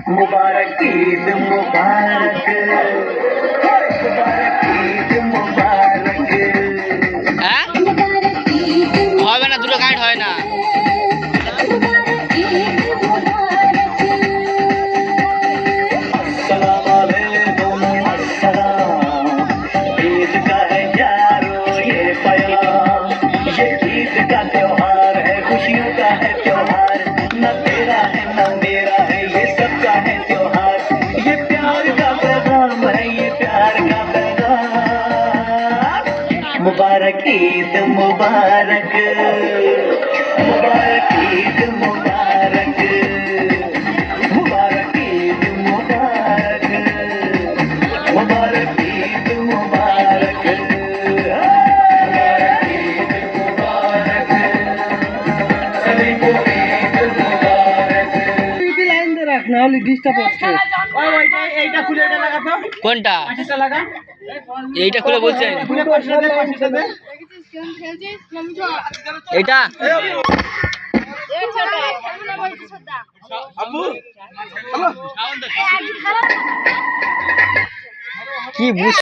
मुबारक ईद मुबारक मुबारक ईद मुबारक হবে না, দুটো কারেন্ট হয় না। अस्सलाम वालेकुम अस्सलाम। ईद का है यारो ये पैगाम, ये ईद का त्योहार है, खुशियों का है त्योहार। न तेरा है न मेरा है, ये सबका है त्योहार। ये प्यार का पैगाम है, ये प्यार का पैगाम। मुबारक ईद मुबारक मुबारक ईद मुबारक मुबारक ईद मुबारक मुबारक ईद मुबारक मुबारक ईद मुबारक सभी को ईद मुबारक। লাইন দিয়ে রাখ, না হলে ডিস্টার্ব হচ্ছে। এইটা খুলে এটা লাগা তো, কোনটা? পাশেরটা লাগা, এইটা খুলে বলছেন? খুলে পাশেরটা দে, পাশেরটা দে। এইটা কি বুঝ